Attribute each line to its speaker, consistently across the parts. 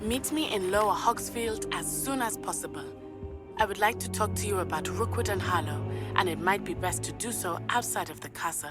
Speaker 1: Meet me in Lower Hogsfield as soon as possible. I would like to talk to you about Rookwood and Harlow, and it might be best to do so outside of the castle.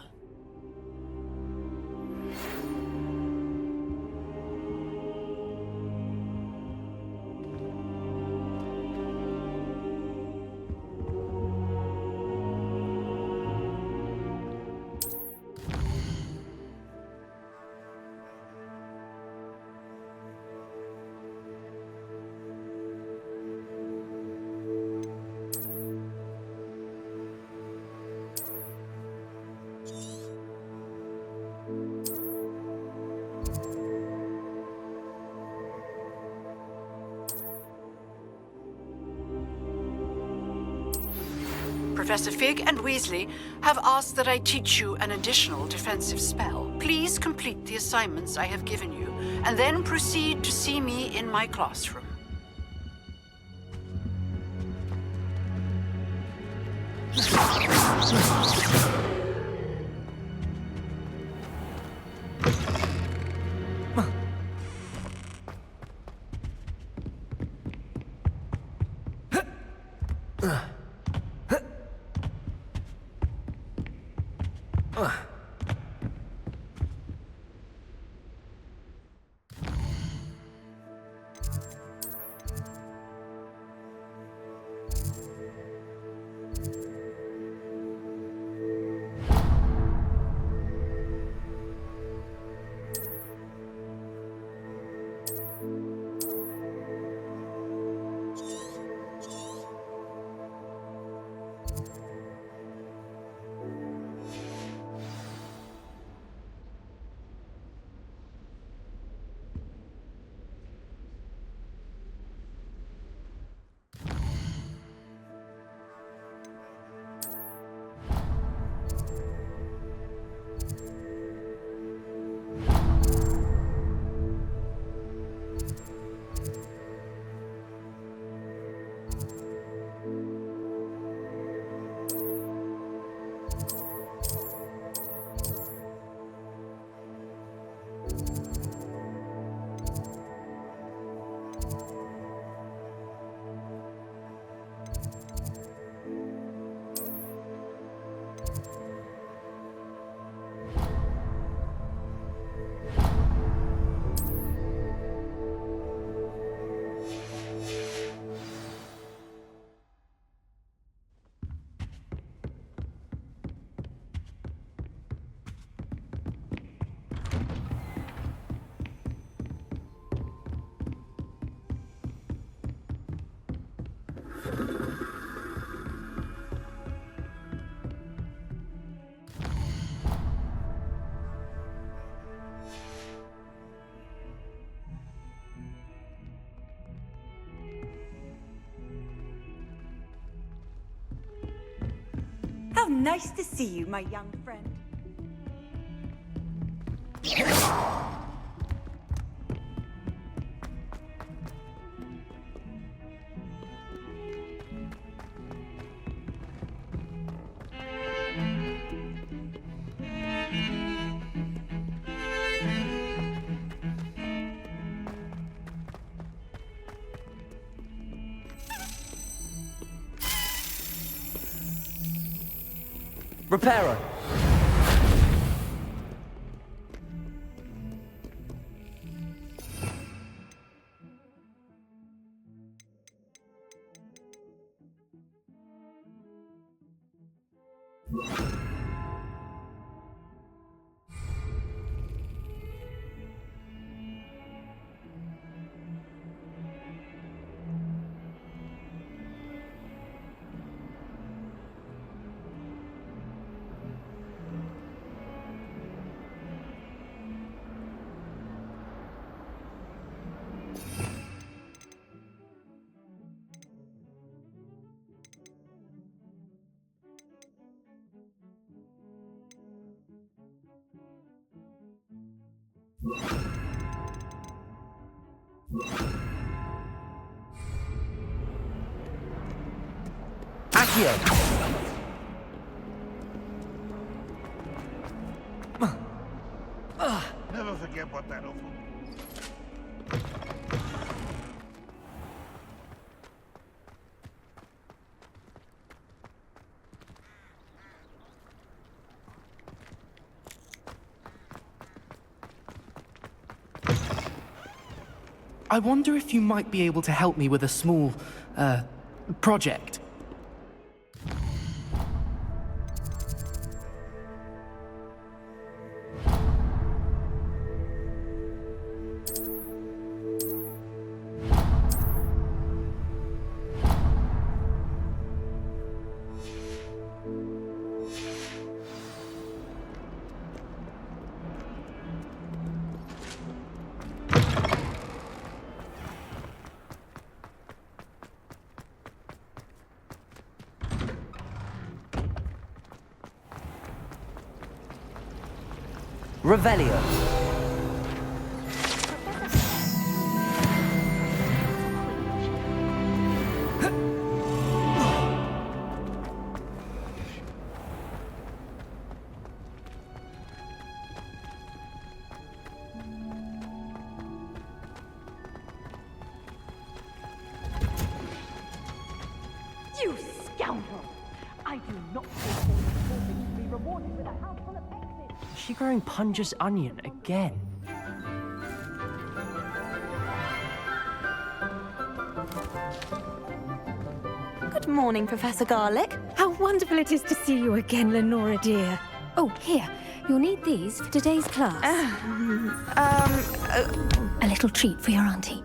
Speaker 2: Professor Fig and Weasley have asked that I teach you an additional defensive spell. Please complete the assignments I have given you, and then proceed to see me in my classroom.
Speaker 3: How nice to see you, my young friend.
Speaker 4: Reparo. Accio!
Speaker 5: Never forget what that offer. I wonder if you might be able to help me with a small, project.
Speaker 4: Revelio.
Speaker 3: You scoundrel! I do not think to be rewarded with a house full of exits.
Speaker 4: Is she growing Punja's onion again?
Speaker 6: Good morning, Professor Garlic.
Speaker 7: How wonderful it is to see you again, Lenora dear. Oh, here. You'll need these for today's class. A little treat for your auntie.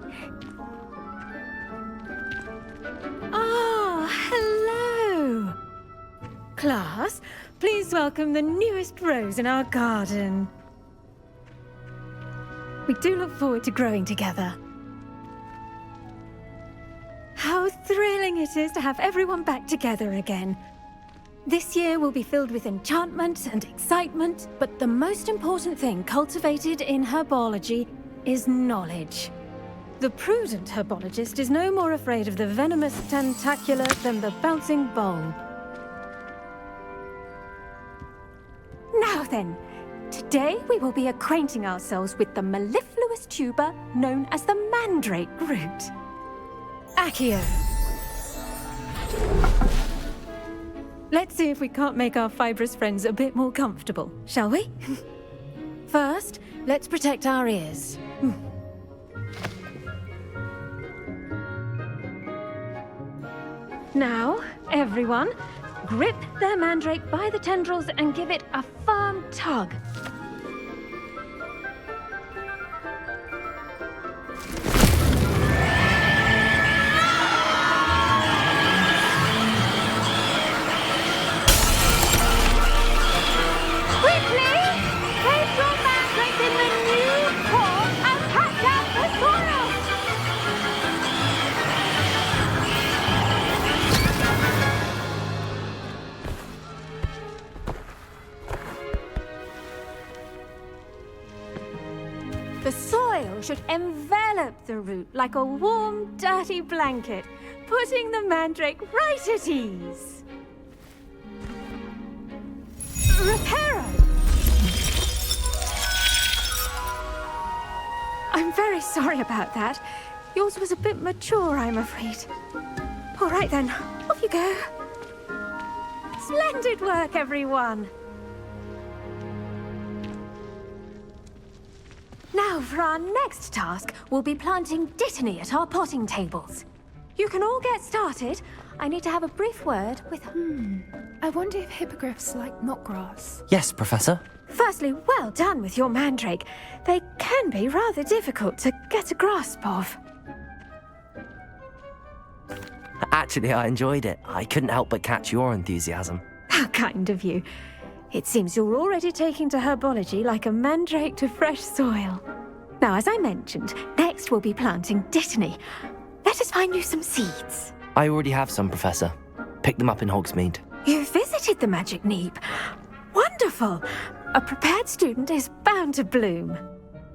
Speaker 7: Ah, hello. Class, please welcome the newest rose in our garden. We do look forward to growing together. How thrilling it is to have everyone back together again. This year will be filled with enchantment and excitement, but the most important thing cultivated in herbology is knowledge. The prudent herbologist is no more afraid of the venomous tentacula than the bouncing bulb. Now then, today we will be acquainting ourselves with the mellifluous tuber known as the mandrake root. Accio. Let's see if we can't make our fibrous friends a bit more comfortable, shall we? First, let's protect our ears. Now, everyone, grip their mandrake by the tendrils and give it a firm tug. The soil should envelop the root like a warm, dirty blanket, putting the mandrake right at ease. Reparo! I'm very sorry about that. Yours was a bit mature, I'm afraid. All right then, off you go. Splendid work, everyone! Now, for our next task, we'll be planting dittany at our potting tables. You can all get started. I need to have a brief word with...
Speaker 8: I wonder if hippogriffs like knotgrass.
Speaker 4: Yes, Professor.
Speaker 7: Firstly, well done with your mandrake. They can be rather difficult to get a grasp of.
Speaker 4: Actually, I enjoyed it. I couldn't help but catch your enthusiasm.
Speaker 7: How kind of you. It seems you're already taking to herbology like a mandrake to fresh soil. Now, as I mentioned, next we'll be planting dittany. Let us find you some seeds.
Speaker 4: I already have some, Professor. Picked them up in Hogsmeade.
Speaker 7: You visited the Magic Neep. Wonderful! A prepared student is bound to bloom.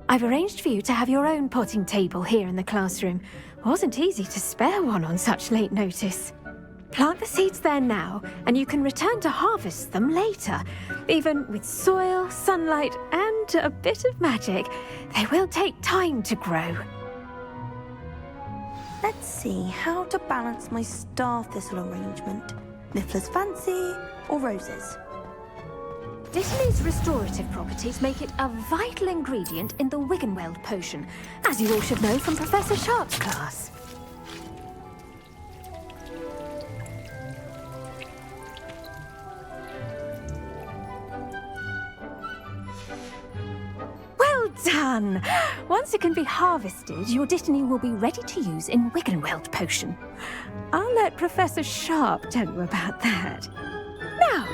Speaker 7: I've arranged for you to have your own potting table here in the classroom. Wasn't easy to spare one on such late notice. Plant the seeds there now, and you can return to harvest them later. Even with soil, sunlight, and a bit of magic, they will take time to grow.
Speaker 6: Let's see how to balance my star thistle arrangement. Niffler's fancy or roses?
Speaker 7: Dittany's restorative properties make it a vital ingredient in the Wiggenweld potion, as you all should know from Professor Sharp's class. Well done! Once it can be harvested, your Dittany will be ready to use in Wiggenweld potion. I'll let Professor Sharp tell you about that. Now,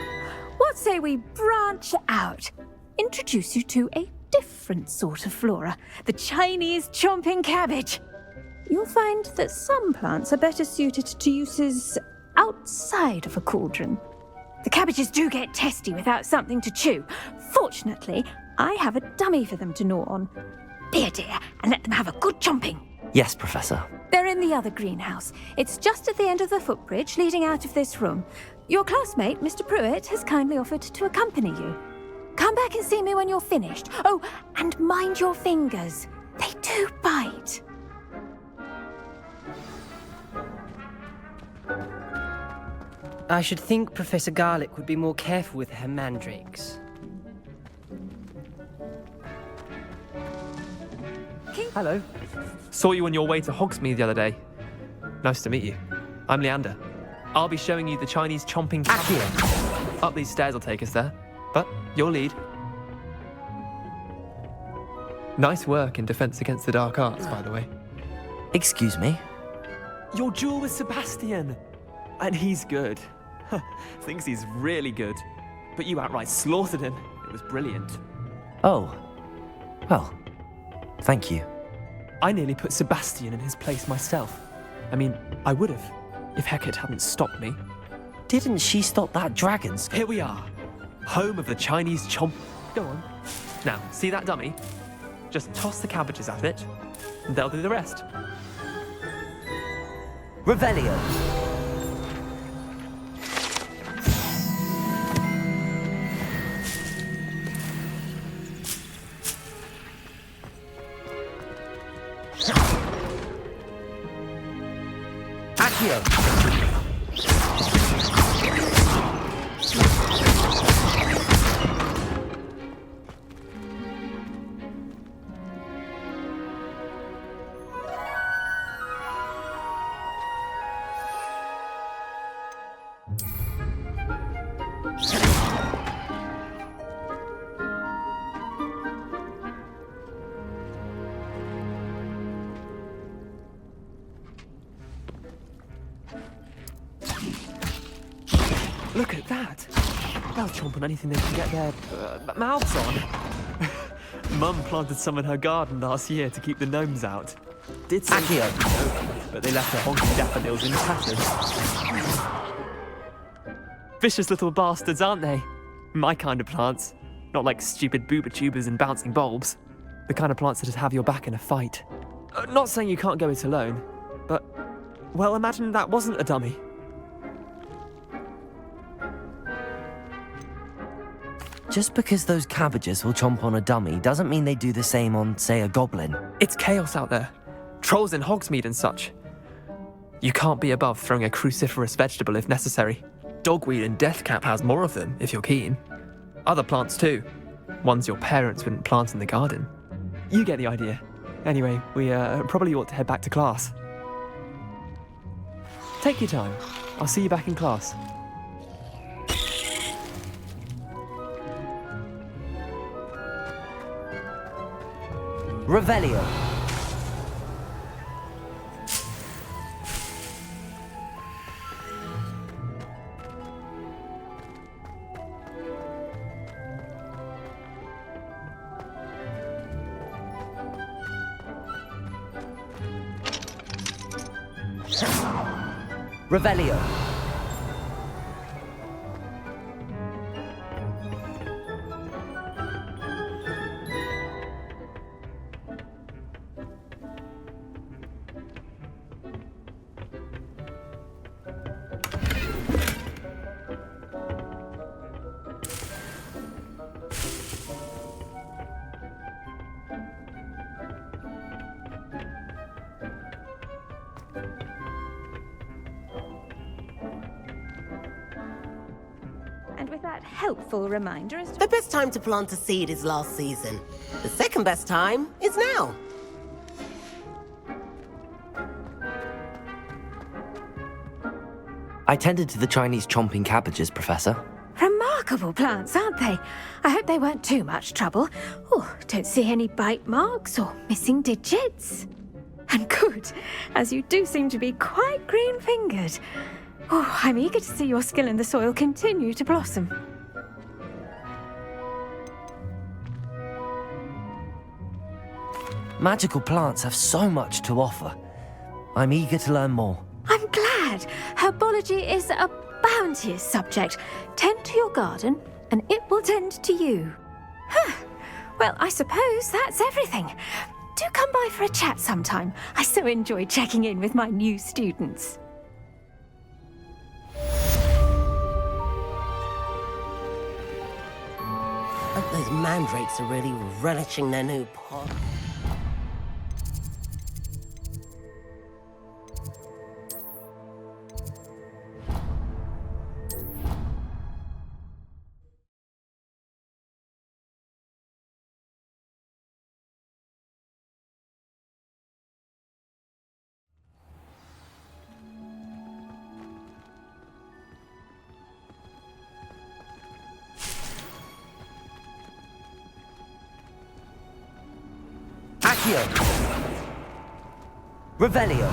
Speaker 7: what say we branch out? Introduce you to a different sort of flora, the Chinese chomping cabbage. You'll find that some plants are better suited to uses outside of a cauldron. The cabbages do get testy without something to chew. Fortunately, I have a dummy for them to gnaw on. Be a dear and let them have a good chomping.
Speaker 4: Yes, Professor.
Speaker 7: They're in the other greenhouse. It's just at the end of the footbridge leading out of this room. Your classmate, Mr. Pruitt, has kindly offered to accompany you. Come back and see me when you're finished. Oh, and mind your fingers. They do bite.
Speaker 9: I should think Professor Garlick would be more careful with her mandrakes.
Speaker 10: Hello. Saw you on your way to Hogsmeade the other day. Nice to meet you. I'm Leander. I'll be showing you the Chinese chomping cabbage. Up these stairs will take us there. But you'll lead. Nice work in Defense Against the Dark Arts, by the way.
Speaker 4: Excuse me?
Speaker 10: Your duel with Sebastian! And he's good. Thinks he's really good. But you outright slaughtered him. It was brilliant.
Speaker 4: Oh. Well, thank you.
Speaker 10: I nearly put Sebastian in his place myself. I mean, I would have, if Hecate hadn't stopped me.
Speaker 4: Didn't she stop that dragon?
Speaker 10: Here we are. Home of the Chinese chomp. Go on. Now, see that dummy? Just toss the cabbages at it, and they'll do the rest.
Speaker 4: Revelio. Accio.
Speaker 10: Look at that. They'll chomp on anything they can get their mouths on. Mum planted some in her garden last year to keep the gnomes out. Did some, but they left her honking daffodils in tatters. Vicious little bastards, aren't they? My kind of plants. Not like stupid booba tubers and bouncing bulbs. The kind of plants that just have your back in a fight. Not saying you can't go it alone, but, well, imagine that wasn't a dummy.
Speaker 4: Just because those cabbages will chomp on a dummy doesn't mean they do the same on, say, a goblin.
Speaker 10: It's chaos out there. Trolls in Hogsmeade and such. You can't be above throwing a cruciferous vegetable if necessary. Dogweed and deathcap has more of them, if you're keen. Other plants too. Ones your parents wouldn't plant in the garden. You get the idea. Anyway, we probably ought to head back to class. Take your time. I'll see you back in class.
Speaker 4: Revelio. Revelio.
Speaker 7: And with that helpful reminder as to...
Speaker 11: The best time to plant a seed is last season. The second best time is now.
Speaker 4: I tended to the Chinese chomping cabbages, Professor.
Speaker 7: Remarkable plants, aren't they? I hope they weren't too much trouble. Oh, don't see any bite marks or missing digits. And good, as you do seem to be quite green-fingered. Oh, I'm eager to see your skill in the soil continue to blossom.
Speaker 4: Magical plants have so much to offer. I'm eager to learn more.
Speaker 7: I'm glad. Herbology is a bounteous subject. Tend to your garden, and it will tend to you. Huh. Well, I suppose that's everything. Do come by for a chat sometime. I so enjoy checking in with my new students.
Speaker 11: I hope those mandrakes are really relishing their new pot.
Speaker 4: Accio! Revelio!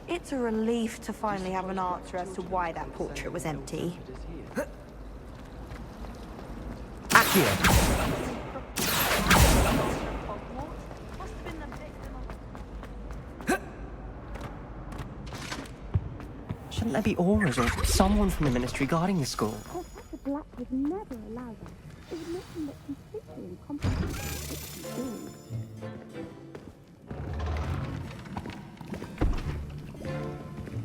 Speaker 6: It's a relief to finally have an answer as to why that portrait was empty.
Speaker 4: Accio!
Speaker 9: Shouldn't there be auras or someone from the ministry guarding the school?
Speaker 3: Professor Black would never allow that. It would make him look completely incompetent.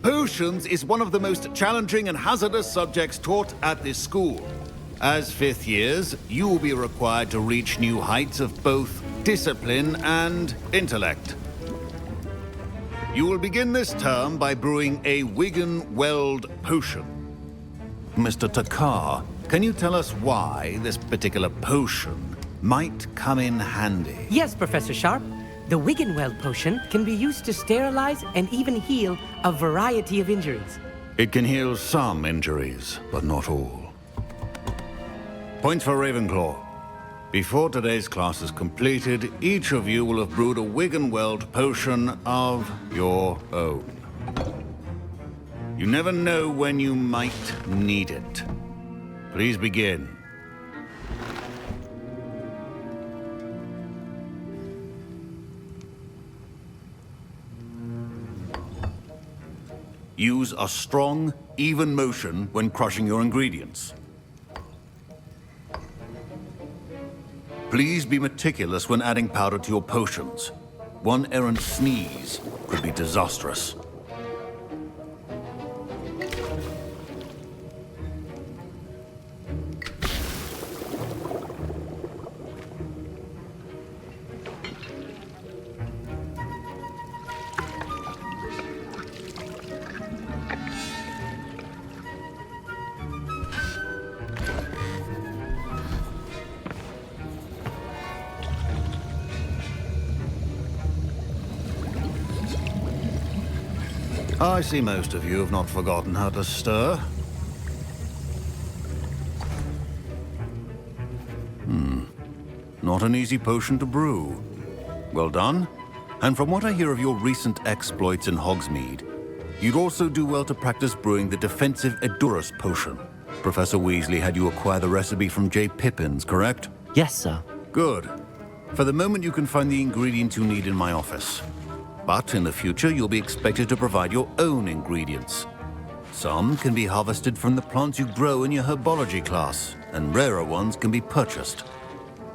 Speaker 12: Potions is one of the most challenging and hazardous subjects taught at this school. As fifth years, you will be required to reach new heights of both discipline and intellect. You will begin this term by brewing a Wigan-Weld potion. Mr. Takar, can you tell us why this particular potion might come in handy?
Speaker 13: Yes, Professor Sharp. The Wigan-Weld potion can be used to sterilize and even heal a variety of injuries.
Speaker 12: It can heal some injuries, but not all. Points for Ravenclaw. Before today's class is completed, each of you will have brewed a Wigan-Weld potion of your own. You never know when you might need it. Please begin. Use a strong, even motion when crushing your ingredients. Please be meticulous when adding powder to your potions. One errant sneeze could be disastrous. I see most of you have not forgotten how to stir. Not an easy potion to brew. Well done. And from what I hear of your recent exploits in Hogsmeade, you'd also do well to practice brewing the defensive Edurus potion. Professor Weasley had you acquire the recipe from J. Pippin's, correct?
Speaker 4: Yes, sir.
Speaker 12: Good. For the moment, you can find the ingredients you need in my office. But in the future, you'll be expected to provide your own ingredients. Some can be harvested from the plants you grow in your herbology class, and rarer ones can be purchased.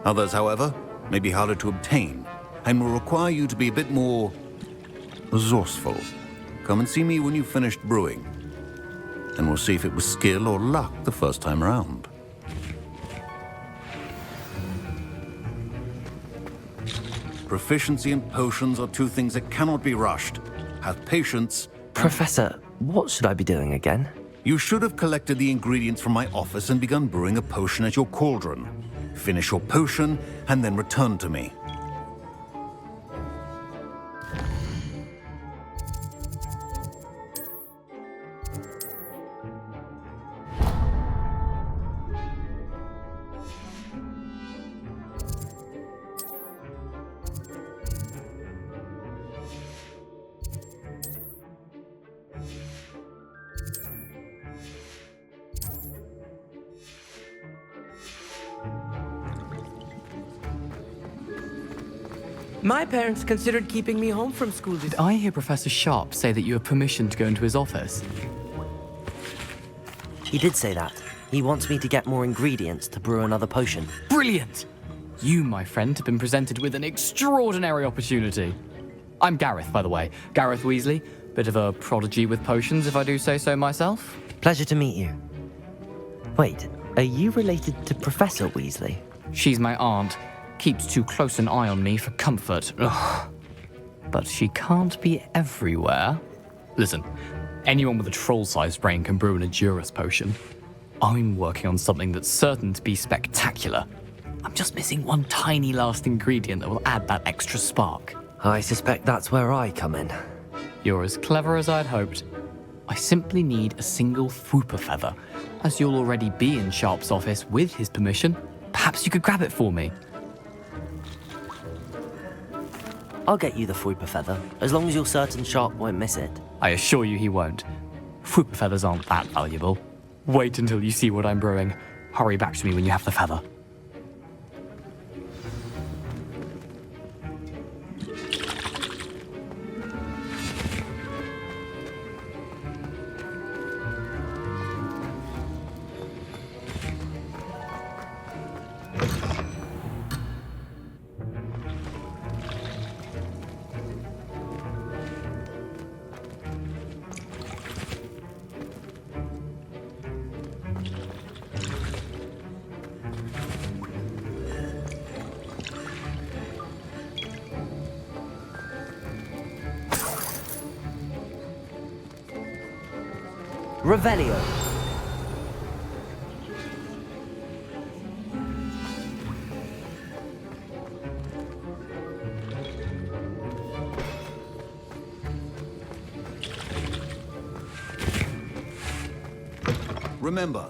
Speaker 12: Others, however, may be harder to obtain, and will require you to be a bit more resourceful. Come and see me when you've finished brewing, and we'll see if it was skill or luck the first time around. Proficiency and potions are two things that cannot be rushed. Have patience.
Speaker 4: Professor, what should I be doing again?
Speaker 12: You should have collected the ingredients from my office and begun brewing a potion at your cauldron. Finish your potion and then return to me.
Speaker 13: My parents considered keeping me home from school this...
Speaker 14: Did I hear Professor Sharp say that you have permission to go into his office?
Speaker 4: He did say that. He wants me to get more ingredients to brew another potion.
Speaker 14: Brilliant! You, my friend, have been presented with an extraordinary opportunity. I'm Gareth, by the way. Gareth Weasley. Bit of a prodigy with potions, if I do say so myself.
Speaker 4: Pleasure to meet you. Wait, are you related to Professor Weasley?
Speaker 14: She's my aunt. Keeps too close an eye on me for comfort. Ugh. But she can't be everywhere. Listen, anyone with a troll-sized brain can brew an Edurus potion. I'm working on something that's certain to be spectacular. I'm just missing one tiny last ingredient that will add that extra spark.
Speaker 4: I suspect that's where I come in.
Speaker 14: You're as clever as I'd hoped. I simply need a single Fwooper feather. As you'll already be in Sharp's office with his permission, perhaps you could grab it for me.
Speaker 4: I'll get you the Fwooper feather, as long as you're certain Sharp won't miss it.
Speaker 14: I assure you he won't. Fwooper feathers aren't that valuable. Wait until you see what I'm brewing. Hurry back to me when you have the feather.
Speaker 4: Revelio.
Speaker 12: Remember,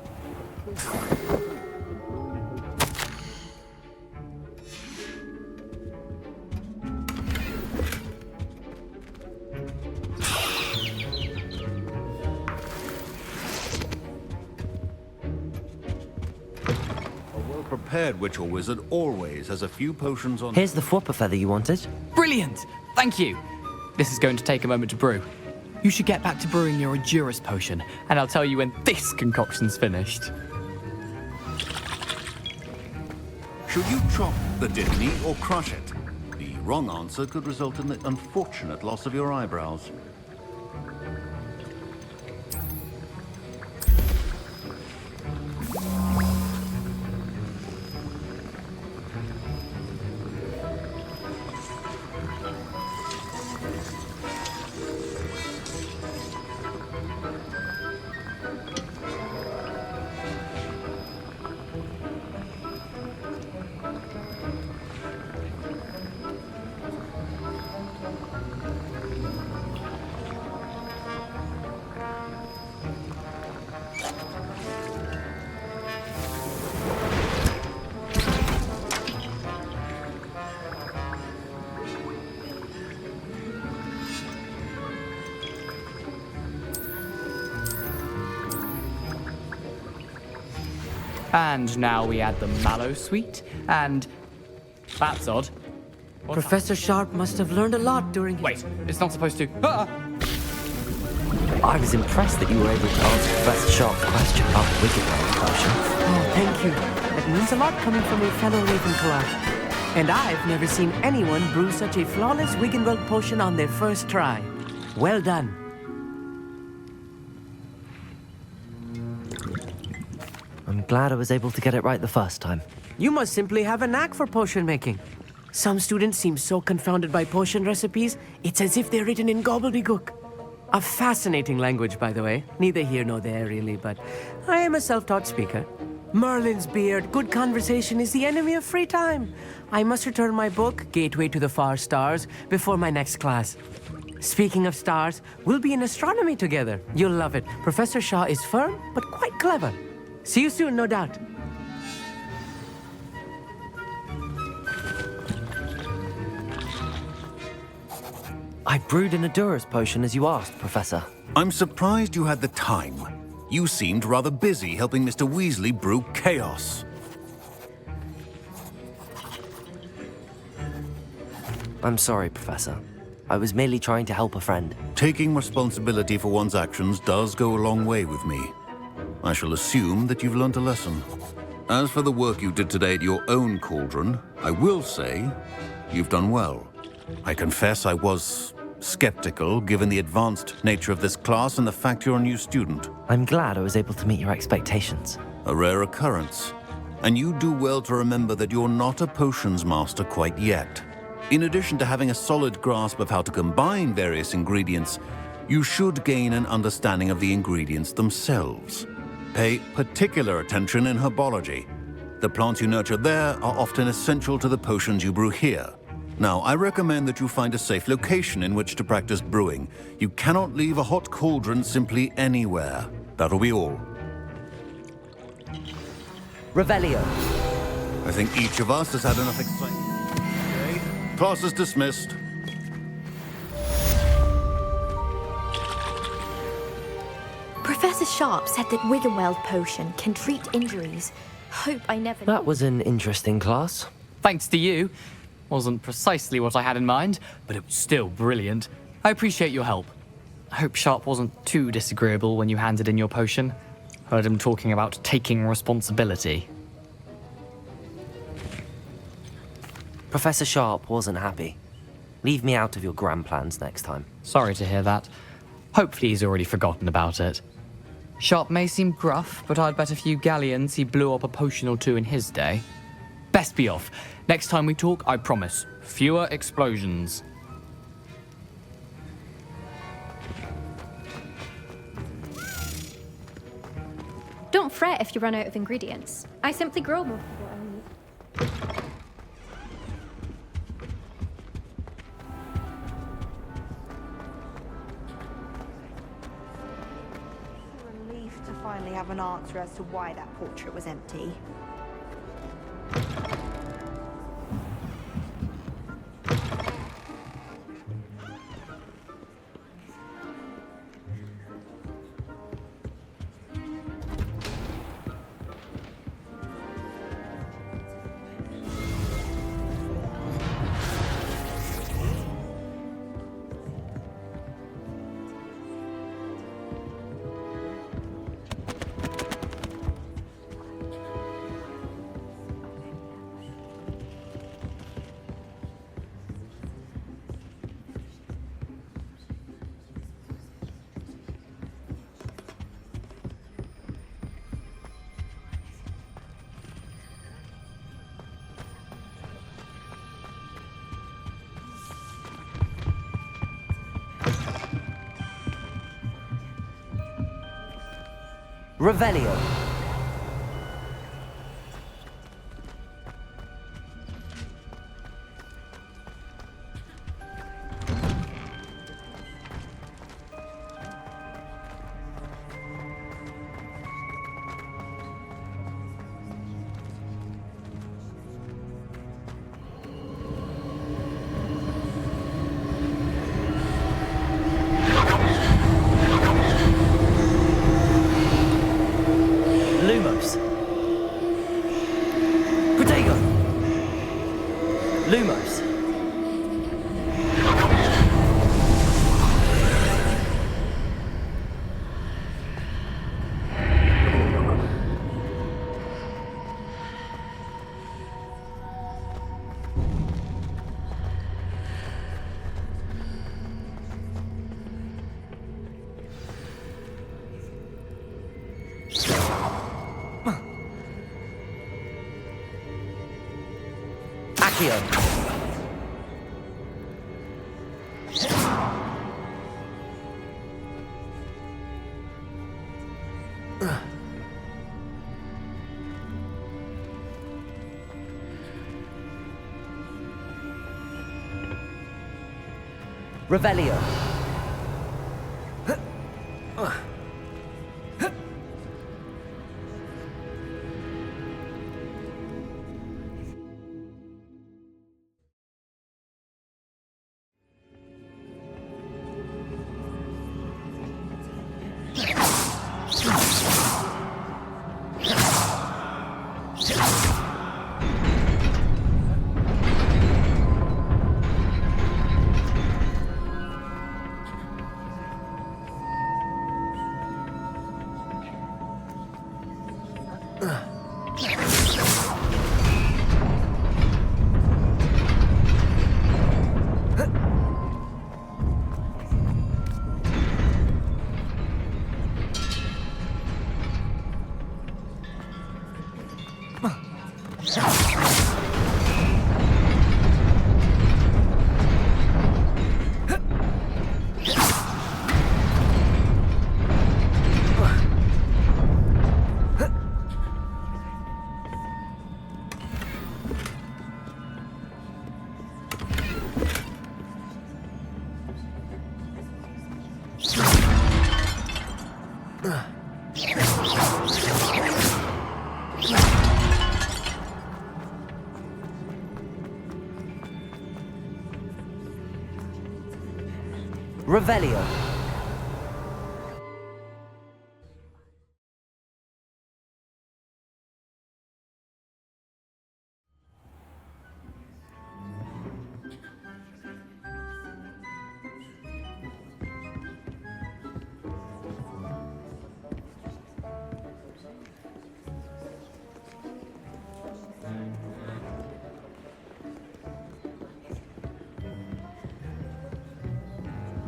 Speaker 12: prepared witch or wizard always has a few potions on...
Speaker 4: Here's the Fwooper feather you wanted.
Speaker 14: Brilliant! Thank you! This is going to take a moment to brew. You should get back to brewing your Edurus potion, and I'll tell you when this concoction's finished.
Speaker 12: Should you chop the Dittany or crush it? The wrong answer could result in the unfortunate loss of your eyebrows.
Speaker 14: And now we add the mallow sweet, and... that's odd.
Speaker 13: Professor Sharp must have learned a lot during his...
Speaker 14: Wait, it's not supposed to... Ah!
Speaker 4: I was impressed that you were able to answer Professor Sharp's question about the Wiggenweld potion.
Speaker 13: Oh, thank you. That means a lot coming from a fellow Ravenclaw. And I've never seen anyone brew such a flawless Wiggenweld potion on their first try. Well done.
Speaker 4: I'm glad I was able to get it right the first time.
Speaker 13: You must simply have a knack for potion making. Some students seem so confounded by potion recipes, it's as if they're written in gobbledygook. A fascinating language, by the way. Neither here nor there, really, but I am a self-taught speaker. Merlin's beard, good conversation is the enemy of free time. I must return my book, Gateway to the Far Stars, before my next class. Speaking of stars, we'll be in astronomy together. You'll love it. Professor Shaw is firm, but quite clever. See you soon, no doubt.
Speaker 4: I brewed an Adurus potion as you asked, Professor.
Speaker 12: I'm surprised you had the time. You seemed rather busy helping Mr. Weasley brew chaos.
Speaker 4: I'm sorry, Professor. I was merely trying to help a friend.
Speaker 12: Taking responsibility for one's actions does go a long way with me. I shall assume that you've learnt a lesson. As for the work you did today at your own cauldron, I will say you've done well. I confess I was skeptical, given the advanced nature of this class and the fact you're a new student.
Speaker 4: I'm glad I was able to meet your expectations.
Speaker 12: A rare occurrence. And you do well to remember that you're not a potions master quite yet. In addition to having a solid grasp of how to combine various ingredients, you should gain an understanding of the ingredients themselves. Pay particular attention in herbology. The plants you nurture there are often essential to the potions you brew here. Now, I recommend that you find a safe location in which to practice brewing. You cannot leave a hot cauldron simply anywhere. That'll be all.
Speaker 4: Revelio.
Speaker 12: I think each of us has had enough excitement. Okay. Class is dismissed.
Speaker 15: Professor Sharp said that Wiggenweld potion can treat injuries. Hope I never...
Speaker 4: That was an interesting class.
Speaker 14: Thanks to you. Wasn't precisely what I had in mind, but it was still brilliant. I appreciate your help. I hope Sharp wasn't too disagreeable when you handed in your potion. Heard him talking about taking responsibility.
Speaker 4: Professor Sharp wasn't happy. Leave me out of your grand plans next time.
Speaker 14: Sorry to hear that. Hopefully he's already forgotten about it. Sharp may seem gruff, but I'd bet a few galleons he blew up a potion or two in his day. Best be off. Next time we talk, I promise, fewer explosions.
Speaker 15: Don't fret if you run out of ingredients. I simply grow more of what I need.
Speaker 6: To finally have an answer as to why that portrait was empty.
Speaker 4: Revelio. Accio. Revelio. Revelio.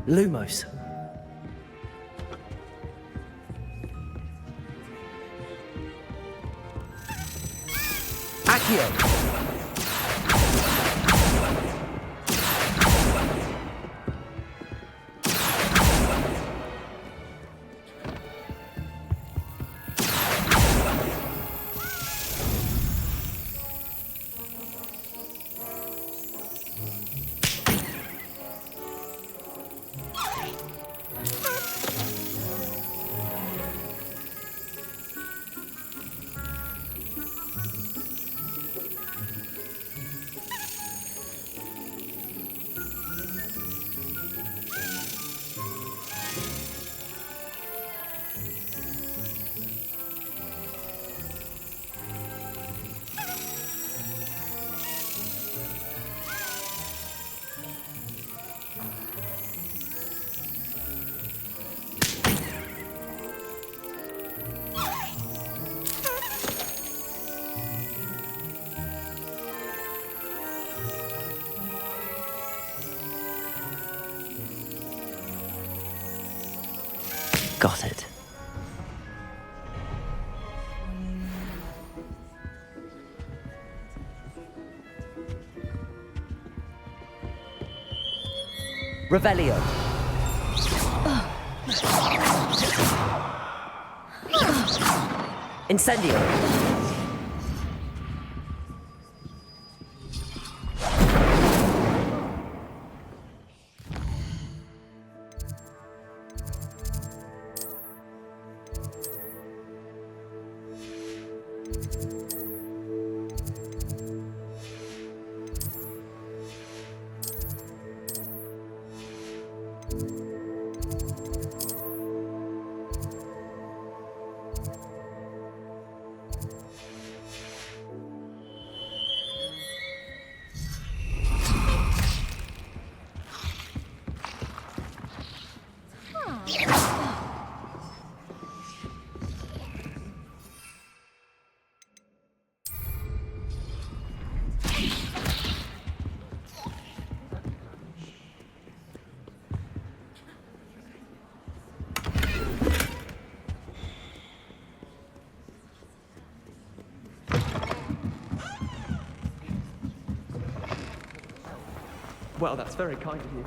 Speaker 4: Lumos. Accio. Got it. Revelio. Incendio.
Speaker 10: Well, that's very kind of you.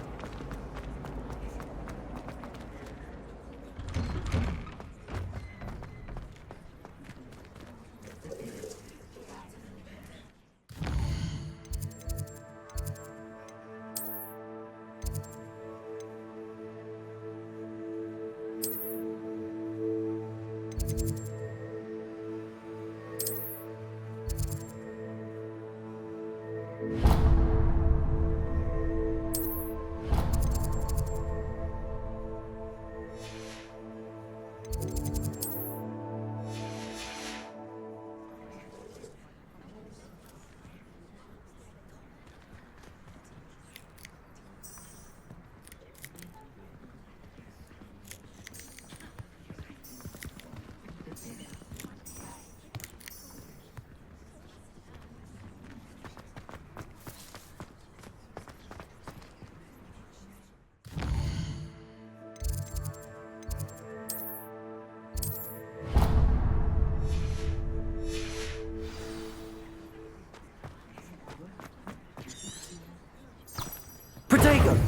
Speaker 4: Protego!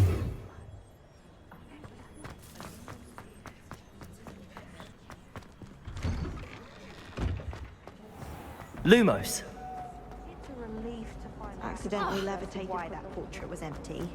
Speaker 4: Lumos.
Speaker 6: It's a relief to find accidentally levitated why that portrait was empty.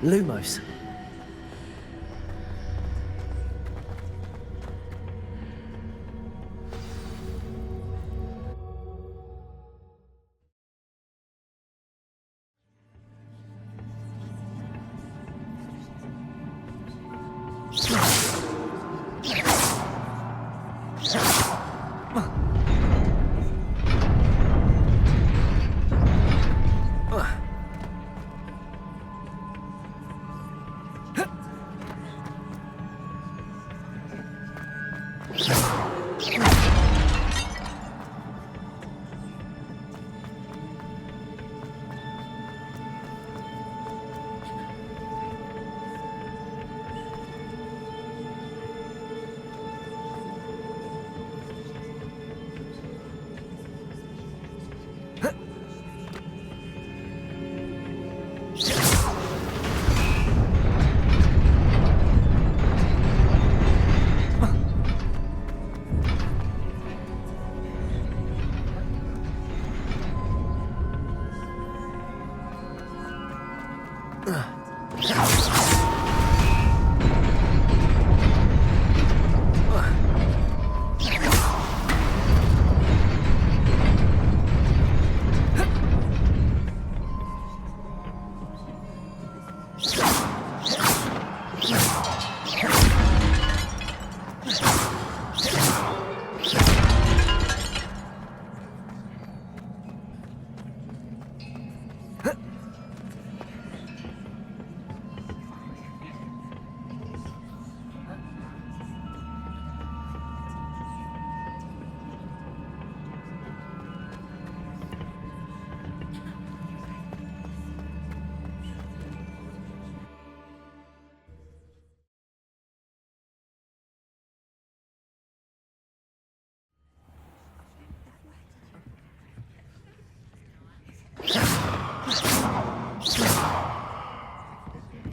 Speaker 4: Lumos.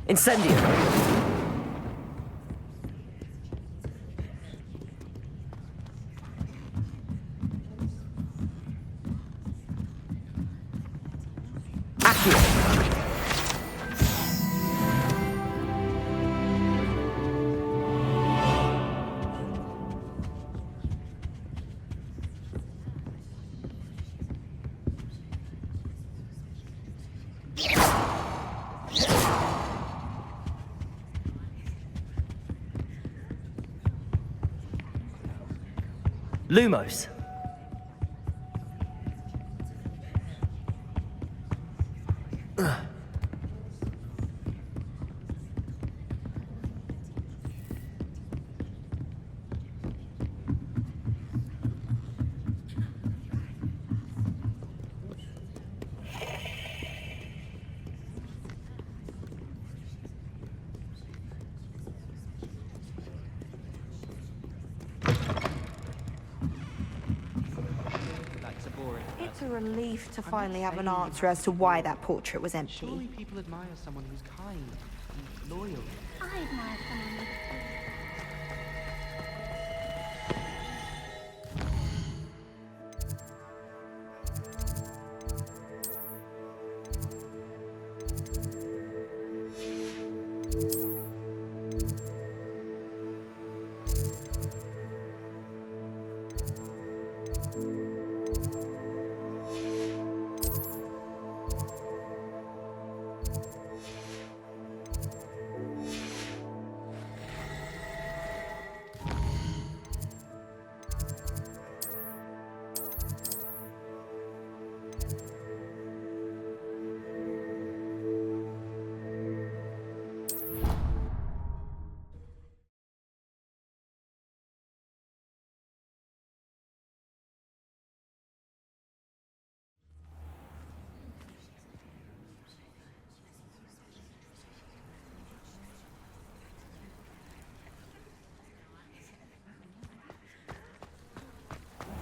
Speaker 4: Incendio! Lumos.
Speaker 6: It's a relief to finally have an answer as to why that portrait was empty.
Speaker 5: Surely people admire someone who's kind and loyal.
Speaker 3: I admire someone.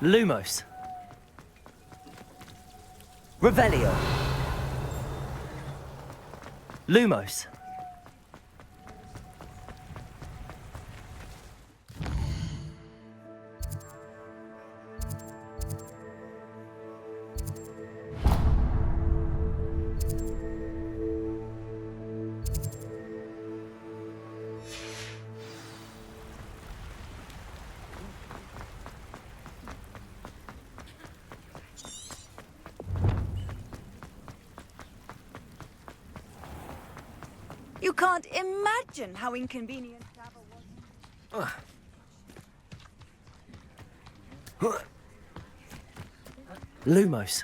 Speaker 4: Lumos. Revelio. Lumos.
Speaker 6: You can't imagine how inconvenient travel was.
Speaker 4: Lumos.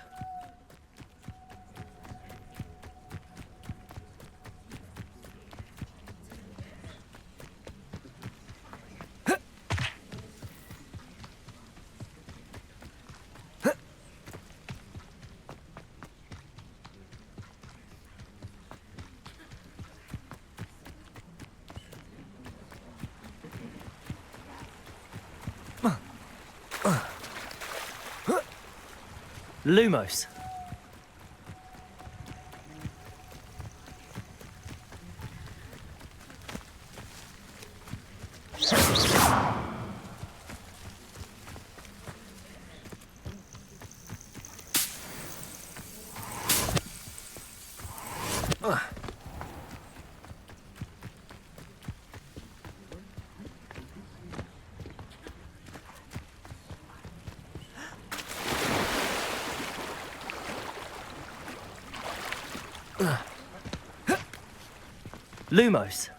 Speaker 4: Lumos. Lumos.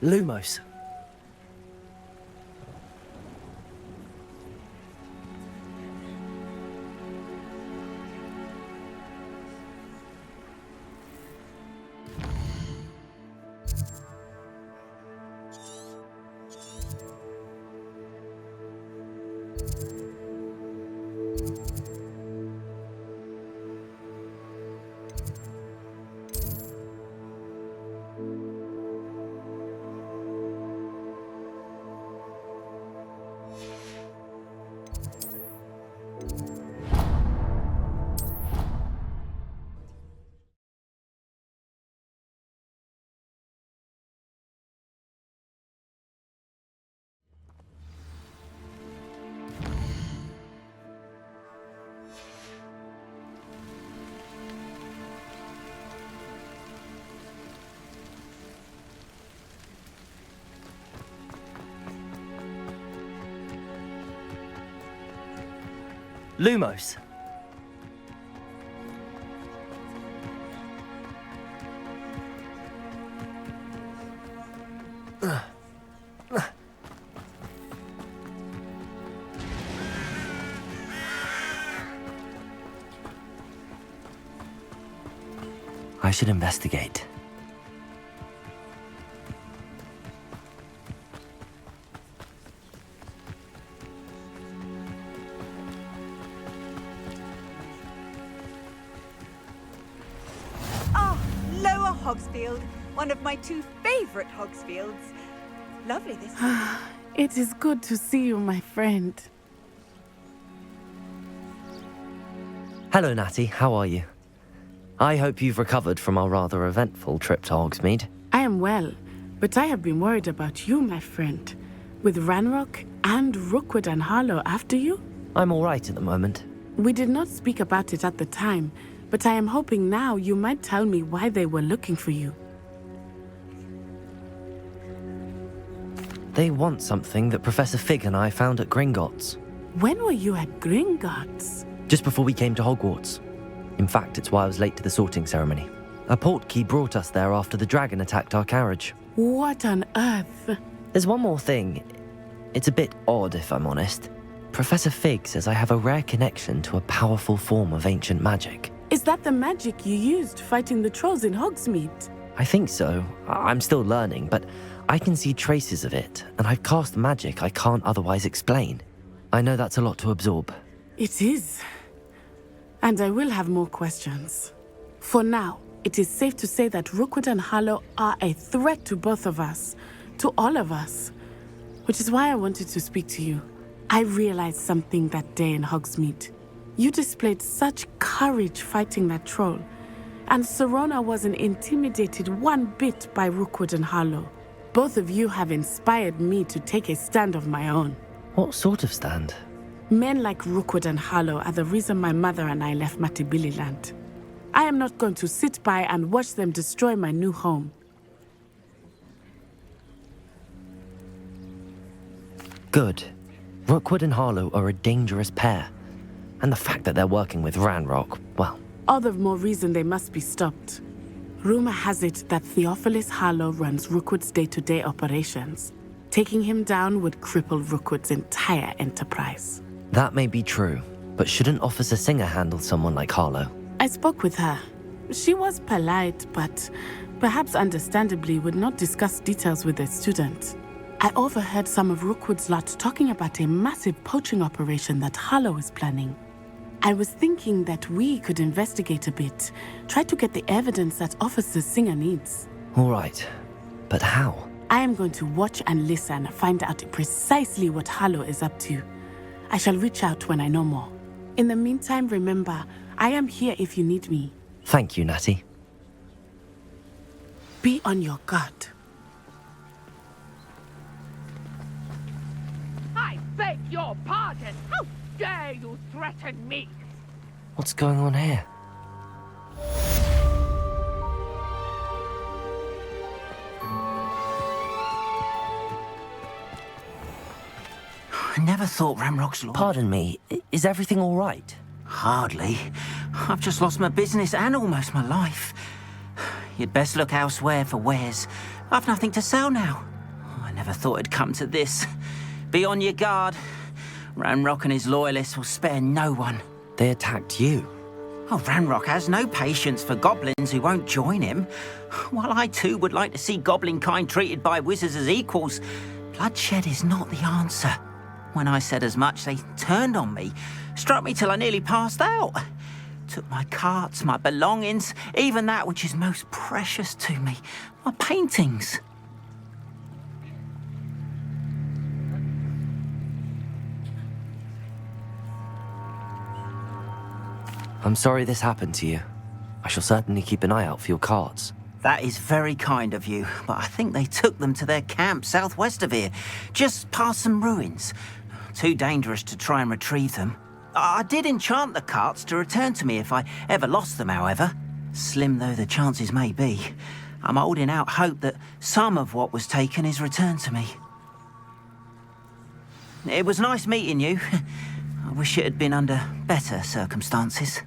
Speaker 4: Lumos. Lumos. I should investigate.
Speaker 3: Ah, Lower Hogsfield, one of my two favorite Hogsfields. Lovely this time.
Speaker 1: It is good to see you, my friend.
Speaker 4: Hello, Natty. How are you? I hope you've recovered from our rather eventful trip to Hogsmeade.
Speaker 1: I am well, but I have been worried about you, my friend. With Ranrock and Rookwood and Harlow after you?
Speaker 4: I'm all right at the moment.
Speaker 1: We did not speak about it at the time, but I am hoping now you might tell me why they were looking for you.
Speaker 4: They want something that Professor Fig and I found at Gringotts.
Speaker 1: When were you at Gringotts?
Speaker 4: Just before we came to Hogwarts. In fact, it's why I was late to the sorting ceremony. A portkey brought us there after the dragon attacked our carriage.
Speaker 1: What on earth?
Speaker 4: There's one more thing. It's a bit odd, if I'm honest. Professor Fig says I have a rare connection to a powerful form of ancient magic.
Speaker 1: Is that the magic you used fighting the trolls in Hogsmeade?
Speaker 4: I think so. I'm still learning, but I can see traces of it, and I've cast magic I can't otherwise explain. I know that's a lot to absorb.
Speaker 1: It is. And I will have more questions. For now, it is safe to say that Rookwood and Harlow are a threat to both of us, to all of us. Which is why I wanted to speak to you. I realized something that day in Hogsmeade. You displayed such courage fighting that troll, and Serona wasn't intimidated one bit by Rookwood and Harlow. Both of you have inspired me to take a stand of my own.
Speaker 4: What sort of stand?
Speaker 1: Men like Rookwood and Harlow are the reason my mother and I left Matibili I am not going to sit by and watch them destroy my new home.
Speaker 4: Good. Rookwood and Harlow are a dangerous pair. And the fact that they're working with Ranrock, well...
Speaker 1: All the more reason they must be stopped. Rumor has it that Theophilus Harlow runs Rookwood's day-to-day operations. Taking him down would cripple Rookwood's entire enterprise.
Speaker 4: That may be true, but shouldn't Officer Singer handle someone like Harlow?
Speaker 1: I spoke with her. She was polite, but perhaps understandably would not discuss details with a student. I overheard some of Rookwood's lot talking about a massive poaching operation that Harlow is planning. I was thinking that we could investigate a bit, try to get the evidence that Officer Singer needs.
Speaker 4: All right, but how?
Speaker 1: I am going to watch and listen, find out precisely what Harlow is up to. I shall reach out when I know more. In the meantime, remember, I am here if you need me.
Speaker 4: Thank you, Natty.
Speaker 1: Be on your guard.
Speaker 3: I beg your pardon. How dare you threaten me?
Speaker 4: What's going on here?
Speaker 16: I never thought Ranrock's law...
Speaker 4: Pardon me, is everything all right?
Speaker 16: Hardly. I've just lost my business and almost my life. You'd best look elsewhere for wares. I've nothing to sell now. I never thought it'd come to this. Be on your guard. Ranrock and his loyalists will spare no one.
Speaker 4: They attacked you?
Speaker 16: Oh, Ranrock has no patience for goblins who won't join him. While I too would like to see goblin kind treated by wizards as equals, bloodshed is not the answer. When I said as much, they turned on me, struck me till I nearly passed out. Took my carts, my belongings, even that which is most precious to me, my paintings.
Speaker 4: I'm sorry this happened to you. I shall certainly keep an eye out for your carts.
Speaker 16: That is very kind of you, but I think they took them to their camp southwest of here, just past some ruins. Too dangerous to try and retrieve them. I did enchant the carts to return to me if I ever lost them, however. Slim though the chances may be, I'm holding out hope that some of what was taken is returned to me. It was nice meeting you. I wish it had been under better circumstances.